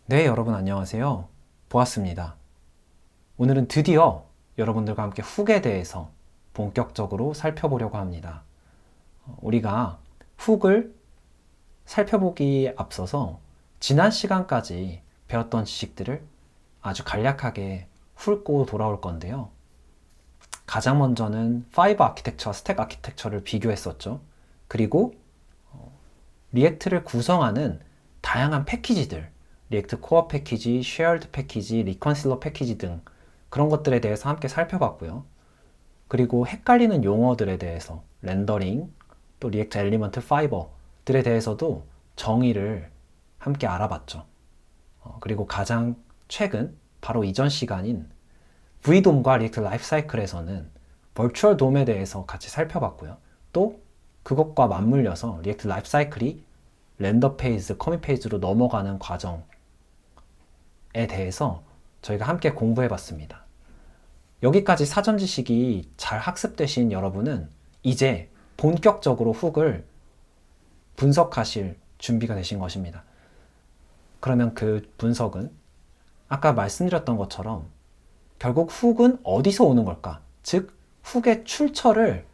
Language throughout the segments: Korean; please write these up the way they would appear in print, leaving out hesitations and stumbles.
네, 여러분 안녕하세요. 보았습니다. 오늘은 드디어 여러분들과 함께 훅에 대해서 본격적으로 살펴보려고 합니다. 우리가 훅을 살펴보기에 앞서서 지난 시간까지 배웠던 지식들을 아주 간략하게 훑고 돌아올 건데요. 가장 먼저는 파이브 아키텍처와 스택 아키텍처를 비교했었죠. 그리고 리액트를 구성하는 다양한 패키지들, 리액트 코어 패키지, 쉐어드 패키지, 리컨실러 패키지 등 그런 것들에 대해서 함께 살펴봤고요. 그리고 헷갈리는 용어들에 대해서 렌더링, 또 리액트 엘리먼트 파이버들에 대해서도 정의를 함께 알아봤죠. 그리고 가장 최근, 바로 이전 시간인 V돔과 리액트 라이프사이클에서는 버추얼 돔에 대해서 같이 살펴봤고요. 또 그것과 맞물려서 리액트 라이프사이클이 렌더 페이지, 커밋 페이지로 넘어가는 과정에 대해서 저희가 함께 공부해 봤습니다. 여기까지 사전 지식이 잘 학습되신 여러분은 이제 본격적으로 훅을 분석하실 준비가 되신 것입니다. 그러면 그 분석은 아까 말씀드렸던 것처럼 결국 훅은 어디서 오는 걸까? 즉, 훅의 출처를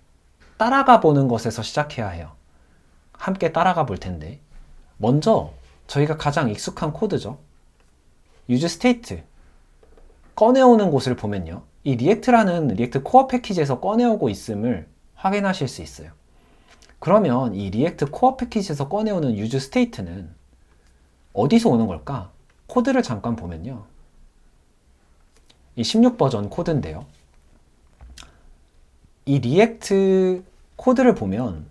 따라가 보는 것에서 시작해야 해요. 함께 따라가 볼 텐데, 먼저 저희가 가장 익숙한 코드죠. use state 꺼내오는 곳을 보면요, 이 리액트라는 리액트 코어 패키지에서 꺼내오고 있음을 확인하실 수 있어요. 그러면 이 리액트 코어 패키지에서 꺼내오는 use state는 어디서 오는 걸까? 코드를 잠깐 보면요, 이 16버전 코드인데요, 이 리액트 코드를 보면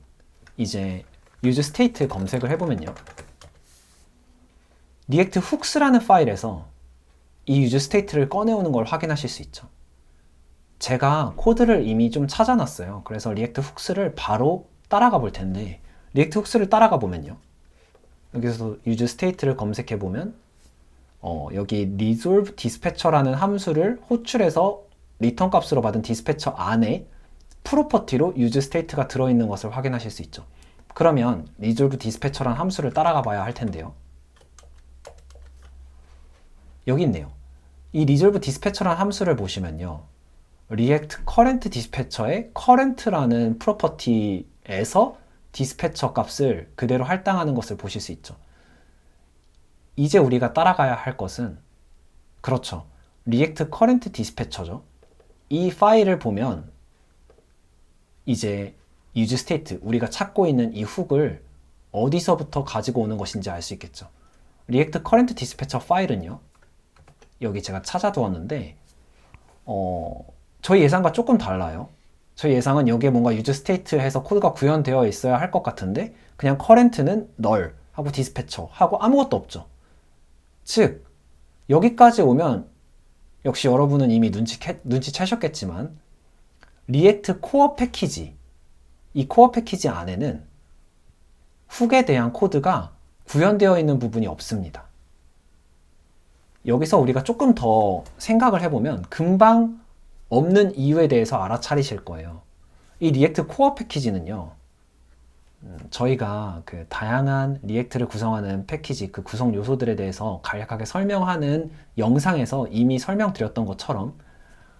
이제 use state 검색을 해보면요, 리액트 훅스라는 파일에서 이 use state를 꺼내오는 걸 확인하실 수 있죠. 제가 코드를 이미 좀 찾아놨어요. 그래서 리액트 훅스를 바로 따라가 볼 텐데, 리액트 훅스를 따라가 보면요, 여기서 use state를 검색해 보면 여기 resolve dispatcher라는 함수를 호출해서 리턴 값으로 받은 디스패처 안에 프로퍼티로 use state가 들어있는 것을 확인하실 수 있죠. 그러면 resolve dispatcher라는 함수를 따라가 봐야 할 텐데요, 여기 있네요. 이 resolve dispatcher라는 함수를 보시면요, react current dispatcher의 current라는 프로퍼티에서 디스패처 값을 그대로 할당하는 것을 보실 수 있죠. 이제 우리가 따라가야 할 것은, 그렇죠, react current dispatcher죠. 이 파일을 보면 이제 use state, 우리가 찾고 있는 이 훅을 어디서부터 가지고 오는 것인지 알 수 있겠죠. react current dispatcher 파일은요, 여기 제가 찾아두었는데 저희 예상과 조금 달라요. 저희 예상은 여기에 뭔가 use state 해서 코드가 구현되어 있어야 할 것 같은데, 그냥 current는 null 하고 dispatcher 하고 아무것도 없죠. 즉, 여기까지 오면 역시 여러분은 이미 눈치채셨겠지만 리액트 코어 패키지, 이 코어 패키지 안에는 훅에 대한 코드가 구현되어 있는 부분이 없습니다. 여기서 우리가 조금 더 생각을 해보면 금방 없는 이유에 대해서 알아차리실 거예요. 이 리액트 코어 패키지는요, 저희가 그 다양한 리액트를 구성하는 패키지, 그 구성 요소들에 대해서 간략하게 설명하는 영상에서 이미 설명드렸던 것처럼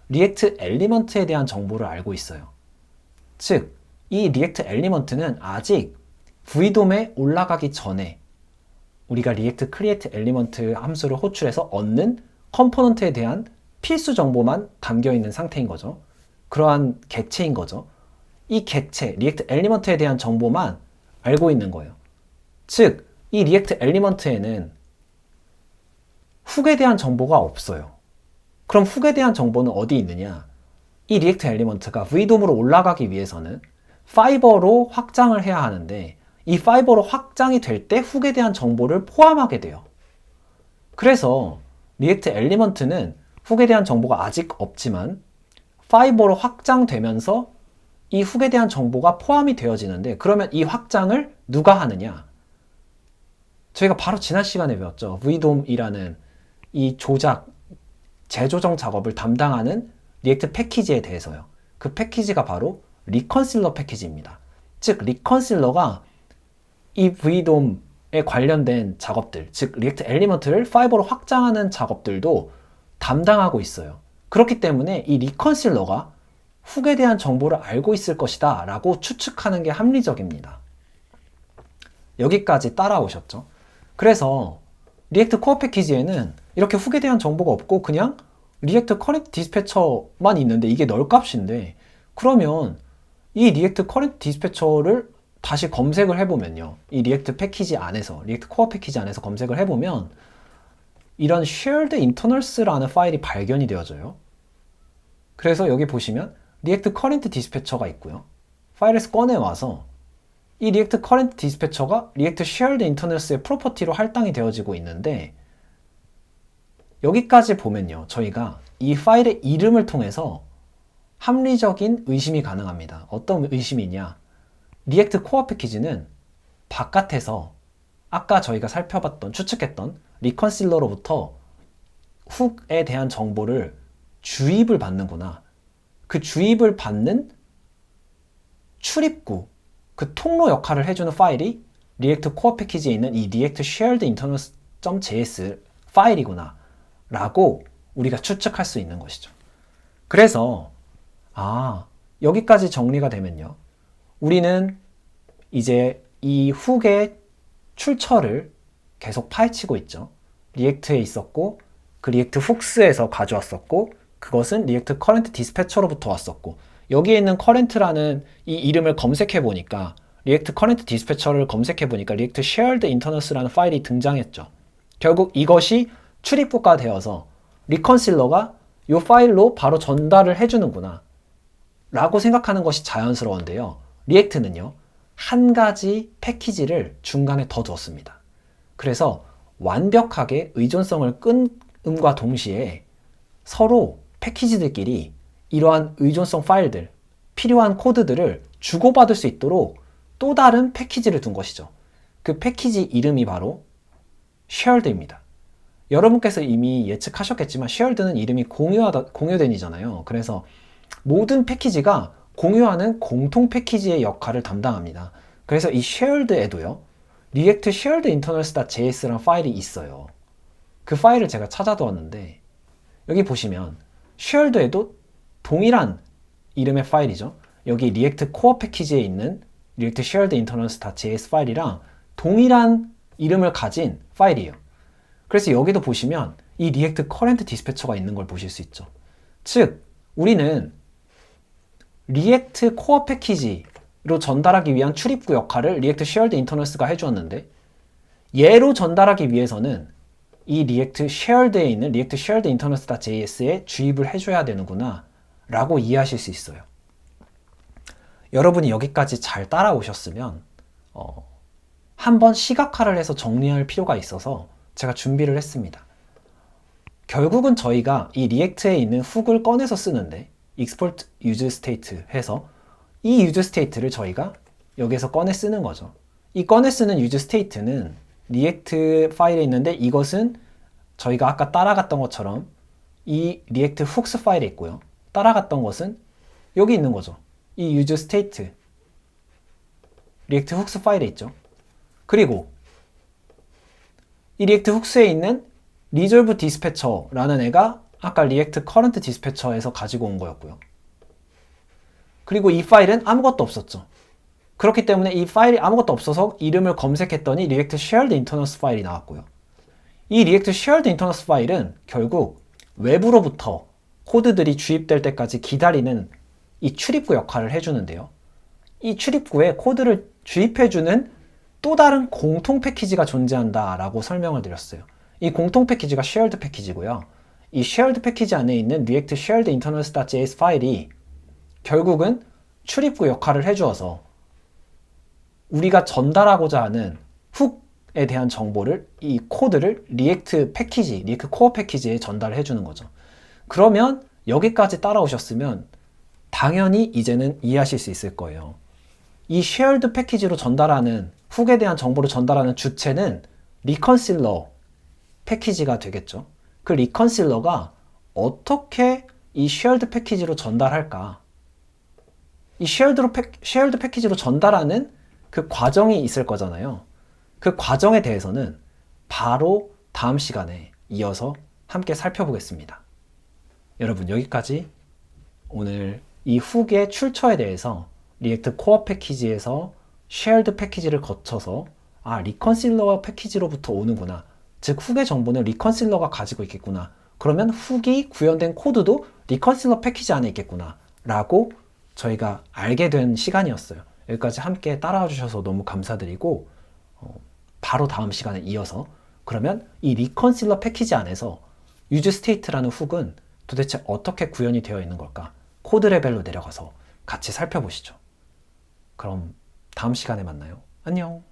리액트 엘리먼트에 대한 정보를 알고 있어요. 즉, 이 리액트 엘리먼트는 아직 V돔에 올라가기 전에 우리가 리액트 크리에이트 엘리먼트 함수를 호출해서 얻는 컴포넌트에 대한 필수 정보만 담겨 있는 상태인 거죠. 그러한 객체인 거죠. 이 객체, 리액트 엘리먼트에 대한 정보만 알고 있는 거예요. 즉, 이 리액트 엘리먼트에는 훅에 대한 정보가 없어요. 그럼 훅에 대한 정보는 어디 있느냐? 이 리액트 엘리먼트가 V돔으로 올라가기 위해서는 파이버로 확장을 해야 하는데, 이 파이버로 확장이 될 때 훅에 대한 정보를 포함하게 돼요. 그래서 리액트 엘리먼트는 훅에 대한 정보가 아직 없지만 파이버로 확장되면서 이 훅에 대한 정보가 포함이 되어지는데, 그러면 이 확장을 누가 하느냐? 저희가 바로 지난 시간에 배웠죠. V돔이라는 이 재조정 작업을 담당하는 리액트 패키지에 대해서요. 그 패키지가 바로 리컨실러 패키지입니다. 즉, 리컨실러가 이 V돔 관련된 작업들, 즉 리액트 엘리먼트를 파이버로 확장하는 작업들도 담당하고 있어요. 그렇기 때문에 이 리컨실러가 훅에 대한 정보를 알고 있을 것이다 라고 추측하는 게 합리적입니다. 여기까지 따라오셨죠? 그래서 리액트 코어 패키지에는 이렇게 훅에 대한 정보가 없고 그냥 리액트 커렌트 디스패처만 있는데 이게 널 값인데, 그러면 이 리액트 커렌트 디스패처를 다시 검색을 해보면요, 이 리액트 패키지 안에서, 리액트 코어 패키지 안에서 검색을 해보면 이런 shared internals라는 파일이 발견이 되어져요. 그래서 여기 보시면 리액트 커렌트 디스패처가 있고요, 파일에서 꺼내와서 이 리액트 커렌트 디스패처가 리액트 shared internals의 프로퍼티로 할당이 되어지고 있는데, 여기까지 보면요, 저희가 이 파일의 이름을 통해서 합리적인 의심이 가능합니다. 어떤 의심이냐? 리액트 코어 패키지는 바깥에서 아까 저희가 살펴봤던, 추측했던 리컨실러로부터 훅에 대한 정보를 주입을 받는구나. 그 주입을 받는 출입구, 그 통로 역할을 해주는 파일이 리액트 코어 패키지에 있는 이 리액트 shared internals.js 파일이구나 라고 우리가 추측할 수 있는 것이죠. 그래서 여기까지 정리가 되면요, 우리는 이제 이 훅의 출처를 계속 파헤치고 있죠. 리액트에 있었고, 그 리액트 훅스에서 가져왔었고, 그것은 리액트 커렌트 디스패처로부터 왔었고, 여기에 있는 커렌트라는 이 이름을 검색해 보니까, 리액트 커렌트 디스패처를 검색해 보니까 리액트 shared internals라는 파일이 등장했죠. 결국 이것이 출입구가 되어서 리컨실러가 이 파일로 바로 전달을 해주는구나 라고 생각하는 것이 자연스러운데요, 리액트는요 한 가지 패키지를 중간에 더 두었습니다. 그래서 완벽하게 의존성을 끊음과 동시에 서로 패키지들끼리 이러한 의존성 파일들, 필요한 코드들을 주고받을 수 있도록 또 다른 패키지를 둔 것이죠. 그 패키지 이름이 바로 shared입니다. 여러분께서 이미 예측하셨겠지만 shared는 이름이 공유된이잖아요. 그래서 모든 패키지가 공유하는 공통 패키지의 역할을 담당합니다. 그래서 이 shared에도요, react shared internals.js라는 파일이 있어요. 그 파일을 제가 찾아두었는데, 여기 보시면 shared에도 동일한 이름의 파일이죠. 여기 리액트 코어 패키지에 있는 react shared internals.js 파일이랑 동일한 이름을 가진 파일이에요. 그래서 여기도 보시면 이 리액트 커렌트 디스패처가 있는 걸 보실 수 있죠. 즉, 우리는 리액트 코어 패키지로 전달하기 위한 출입구 역할을 리액트 shared internals가 해주었는데, 얘로 전달하기 위해서는 이 리액트 shared에 있는 리액트 shared internals.js에 주입을 해줘야 되는구나 라고 이해하실 수 있어요. 여러분이 여기까지 잘 따라오셨으면 한번 시각화를 해서 정리할 필요가 있어서 제가 준비를 했습니다. 결국은 저희가 이 리액트에 있는 훅을 꺼내서 쓰는데, export use state 해서 이 use state를 저희가 여기에서 꺼내 쓰는 거죠. 이 꺼내 쓰는 use state는 리액트 파일에 있는데, 이것은 저희가 아까 따라갔던 것처럼 이 리액트 훅스 파일에 있고요, 따라갔던 것은 여기 있는 거죠. 이 use state 리액트 훅스 파일에 있죠. 그리고 이 리액트 훅스에 있는 resolve dispatcher라는 애가 아까 리액트 커런트 디스패처에서 가지고 온 거였고요. 그리고 이 파일은 아무것도 없었죠. 그렇기 때문에 이 파일이 아무것도 없어서 이름을 검색했더니 리액트 shared internals 파일이 나왔고요. 이 리액트 shared internals 파일은 결국 외부로부터 코드들이 주입될 때까지 기다리는 이 출입구 역할을 해주는데요, 이 출입구에 코드를 주입해주는 또 다른 공통 패키지가 존재한다라고 설명을 드렸어요. 이 공통 패키지가 shared 패키지고요. 이 shared 패키지 안에 있는 react shared internals.js 파일이 결국은 출입구 역할을 해주어서 우리가 전달하고자 하는 훅에 대한 정보를, 이 코드를 리액트 패키지, 리액트 코어 패키지에 전달을 해주는 거죠. 그러면 여기까지 따라오셨으면 당연히 이제는 이해하실 수 있을 거예요. 이 shared 패키지로 전달하는, 훅에 대한 정보를 전달하는 주체는 리컨실러 패키지가 되겠죠. 그 리컨실러가 어떻게 이 shared 패키지로 전달할까? 이 shared 패키지로 전달하는 그 과정이 있을 거잖아요. 그 과정에 대해서는 바로 다음 시간에 이어서 함께 살펴보겠습니다. 여러분, 여기까지 오늘 이 훅의 출처에 대해서 리액트 코어 패키지에서 쉐어드 패키지를 거쳐서 리컨실러 패키지로부터 오는구나. 즉 훅의 정보는 리컨실러가 가지고 있겠구나. 그러면 훅이 구현된 코드도 리컨실러 패키지 안에 있겠구나 라고 저희가 알게 된 시간이었어요. 여기까지 함께 따라와 주셔서 너무 감사드리고 바로 다음 시간에 이어서 그러면 이 리컨실러 패키지 안에서 유즈 스테이트라는 훅은 도대체 어떻게 구현이 되어 있는 걸까? 코드 레벨로 내려가서 같이 살펴보시죠. 그럼 다음 시간에 만나요. 안녕.